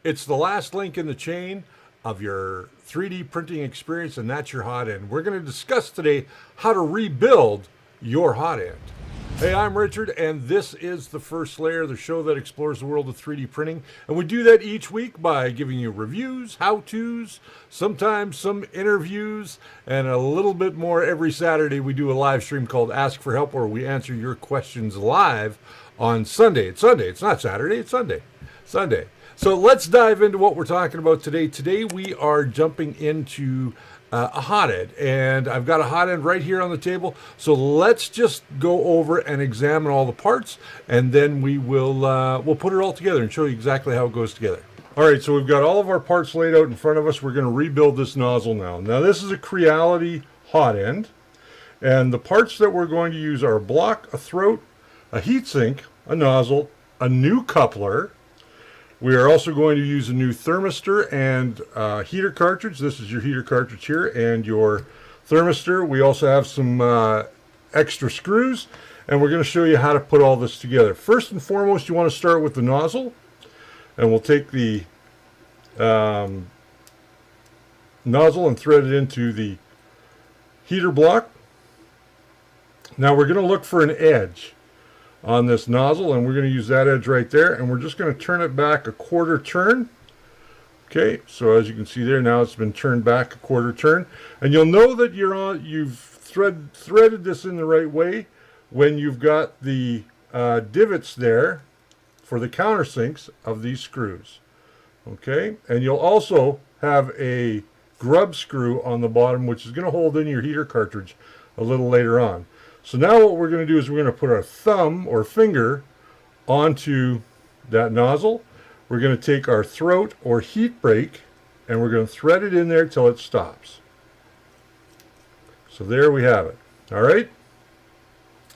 It's the last link in the chain of your 3D printing experience, and that's your hot end. We're going to discuss today how to rebuild your hot end. Hey, I'm Richard, and this is The First Layer, the show that explores the world of 3D printing. And we do that each week by giving you reviews, how-tos, sometimes some interviews, and a little bit more. Every Saturday we do a live stream called Ask for Help, where we answer your questions live on Sunday. It's Sunday. It's not Saturday. It's Sunday. Sunday. So let's dive into what we're talking about today. Today we are jumping into a hot end, and I've got a hot end right here on the table. So let's just go over and examine all the parts, and then we'll put it all together and show you exactly how it goes together. All right, so we've got all of our parts laid out in front of us. We're going to rebuild this nozzle now. Now this is a Creality hot end, and the parts that we're going to use are a block, a throat, a heatsink, a nozzle, a new coupler. We are also going to use a new thermistor and heater cartridge. This is your heater cartridge here and your thermistor. We also have some extra screws, and we're going to show you how to put all this together. First and foremost, you want to start with the nozzle, and we'll take the nozzle and thread it into the heater block. Now we're going to look for an edge on this nozzle, and we're going to use that edge right there, and we're just going to turn it back a quarter turn. Okay, so as you can see there, now it's been turned back a quarter turn, and you'll know that you've threaded this in the right way when you've got the divots there for the countersinks of these screws. Okay, and you'll also have a grub screw on the bottom, which is going to hold in your heater cartridge a little later on. So now what we're going to do is we're going to put our thumb or finger onto that nozzle. We're going to take our throat or heat break, and we're going to thread it in there till it stops. So there we have it. All right.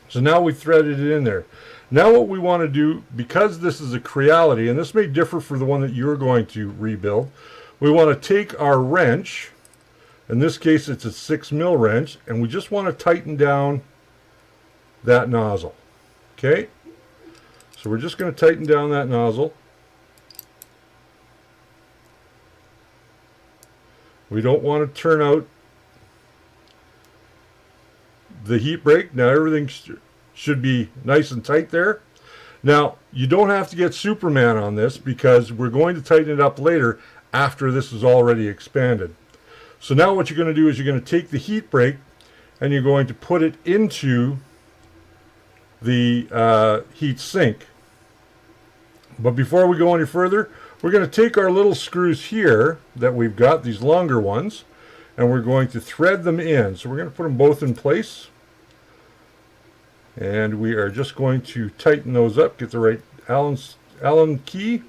So now we've threaded it in there. Now what we want to do, because this is a Creality, and this may differ for the one that you're going to rebuild, we want to take our wrench. In this case, it's a 6mm wrench, and we just want to tighten down that nozzle. Okay, so we're just going to tighten down that nozzle. We don't want to turn out the heat break. Now everything should be nice and tight there. Now you don't have to get Superman on this, because we're going to tighten it up later after this is already expanded. So now what you're going to do is you're going to take the heat break, and you're going to put it into the heat sink. But before we go any further, we're going to take our little screws here that we've got, these longer ones, and we're going to thread them in. So we're going to put them both in place, and we are just going to tighten those up, get the right Allen key.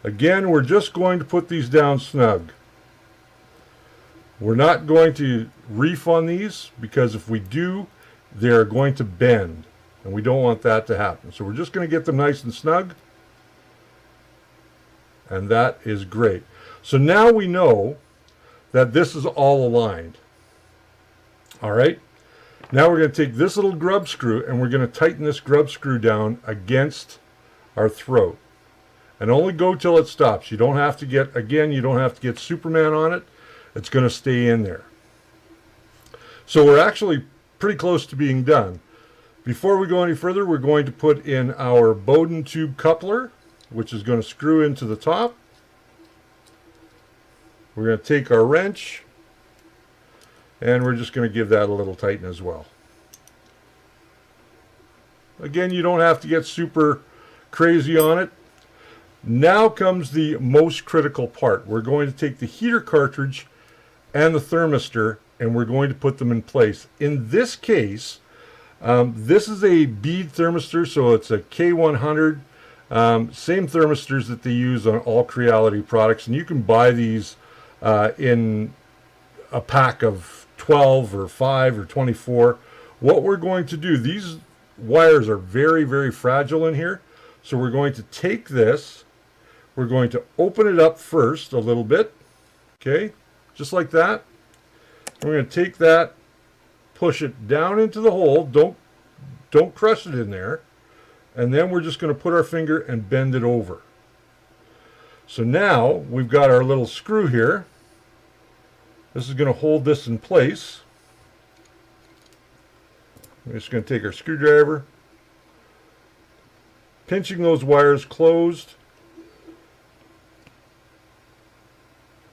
Again, we're just going to put these down snug. We're not going to reef on these, because if we do, they're going to bend, and we don't want that to happen. So we're just going to get them nice and snug, and that is great. So now we know that this is all aligned. All right, now we're going to take this little grub screw, and we're going to tighten this grub screw down against our throat, and only go till it stops. You don't have to get, again, you don't have to get Superman on it. It's going to stay in there. So we're actually pretty close to being done. Before we go any further, we're going to put in our Bowden tube coupler, which is going to screw into the top. We're going to take our wrench, and we're just going to give that a little tighten as well. Again, you don't have to get super crazy on it. Now comes the most critical part. We're going to take the heater cartridge and the thermistor, and we're going to put them in place. In this case, this is a bead thermistor, so it's a K100, same thermistors that they use on all Creality products, and you can buy these in a pack of 12 or 5 or 24. What we're going to do, these wires are very, very fragile in here, so we're going to take this, we're going to open it up first a little bit, okay, just like that. We're going to take that, push it down into the hole. Don't crush it in there. And then we're just going to put our finger and bend it over. So now we've got our little screw here. This is going to hold this in place. We're just going to take our screwdriver, pinching those wires closed.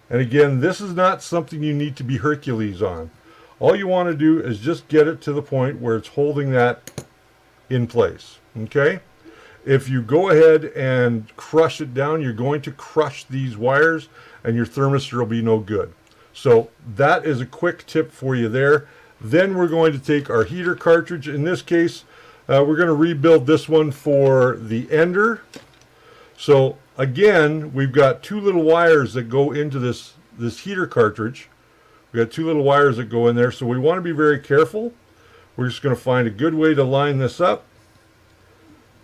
And again, this is not something you need to be Hercules on. All you want to do is just get it to the point where it's holding that in place. Okay? If you go ahead and crush it down, you're going to crush these wires and your thermistor will be no good. So that is a quick tip for you there. Then we're going to take our heater cartridge. In this case, we're going to rebuild this one for the Ender. So again, we've got two little wires that go into this heater cartridge. We've got two little wires that go in there, so we want to be very careful. We're just going to find a good way to line this up.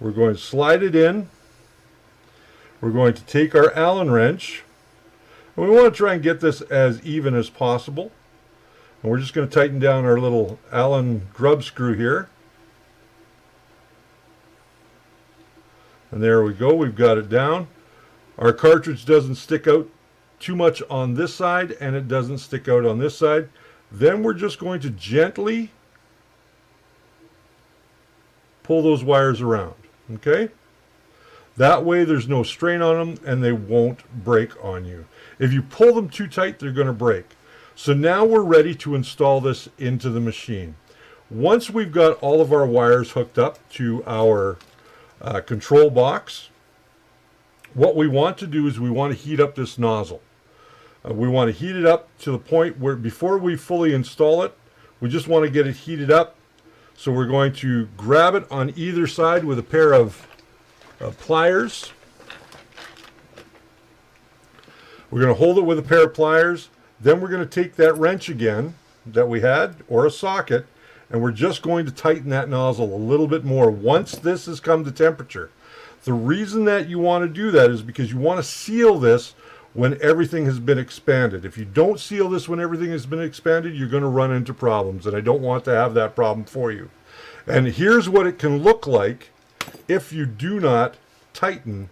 We're going to slide it in. We're going to take our Allen wrench. And we want to try and get this as even as possible. And we're just going to tighten down our little Allen grub screw here. And there we go, we've got it down. Our cartridge doesn't stick out too much on this side, and it doesn't stick out on this side. Then we're just going to gently pull those wires around, okay? That way there's no strain on them and they won't break on you. If you pull them too tight, they're going to break. So now we're ready to install this into the machine. Once we've got all of our wires hooked up to our control box, what we want to do is we want to heat up this nozzle. We want to heat it up to the point where before we fully install it, we just want to get it heated up. So we're going to grab it on either side with a pair of pliers. We're going to hold it with a pair of pliers. Then we're going to take that wrench again that we had, or a socket, and we're just going to tighten that nozzle a little bit more once this has come to temperature. The reason that you want to do that is because you want to seal this when everything has been expanded. If you don't seal this when everything has been expanded, you're going to run into problems, and I don't want to have that problem for you. And here's what it can look like if you do not tighten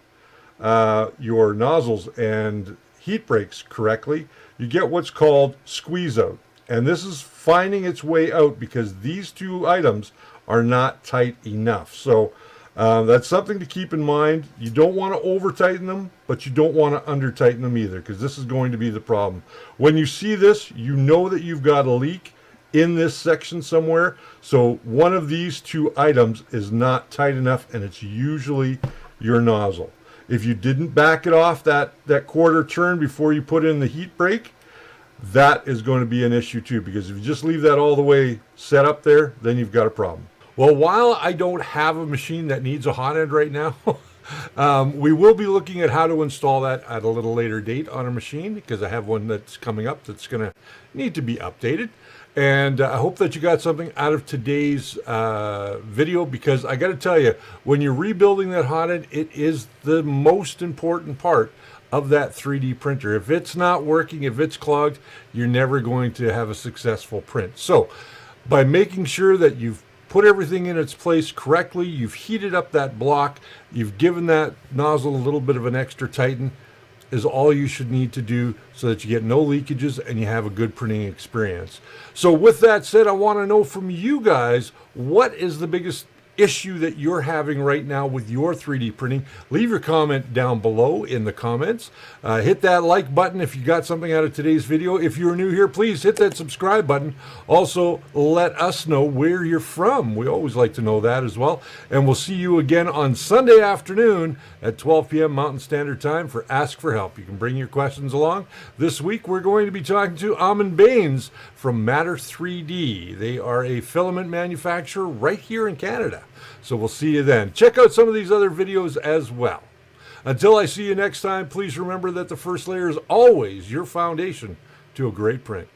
your nozzles and heat breaks correctly. You get what's called squeeze out. And this is finding its way out because these two items are not tight enough. So that's something to keep in mind. You don't want to over tighten them, but you don't want to under tighten them either, because this is going to be the problem. When you see this, you know that you've got a leak in this section somewhere. So one of these two items is not tight enough, and it's usually your nozzle. If you didn't back it off that quarter turn before you put in the heat brake, that is going to be an issue too, because if you just leave that all the way set up there, then you've got a problem. Well, while I don't have a machine that needs a hot end right now, we will be looking at how to install that at a little later date on a machine, because I have one that's coming up that's going to need to be updated. And I hope that you got something out of today's video, because I got to tell you, when you're rebuilding that hot end, it is the most important part of that 3D printer. If it's not working, if it's clogged, you're never going to have a successful print. So by making sure that you've put everything in its place correctly, you've heated up that block, you've given that nozzle a little bit of an extra tighten, is all you should need to do so that you get no leakages and you have a good printing experience. So with that said, I want to know from you guys, what is the biggest issue that you're having right now with your 3D printing? Leave your comment down below in the comments. Hit that like button if you got something out of today's video. If you're new here, please hit that subscribe button. Also, let us know where you're from. We always like to know that as well. And we'll see you again on Sunday afternoon at 12 p.m. Mountain Standard Time for Ask for Help. You can bring your questions along. This week, we're going to be talking to Amon Baines from Matter 3D. They are a filament manufacturer right here in Canada. So we'll see you then. Check out some of these other videos as well. Until I see you next time, please remember that the first layer is always your foundation to a great print.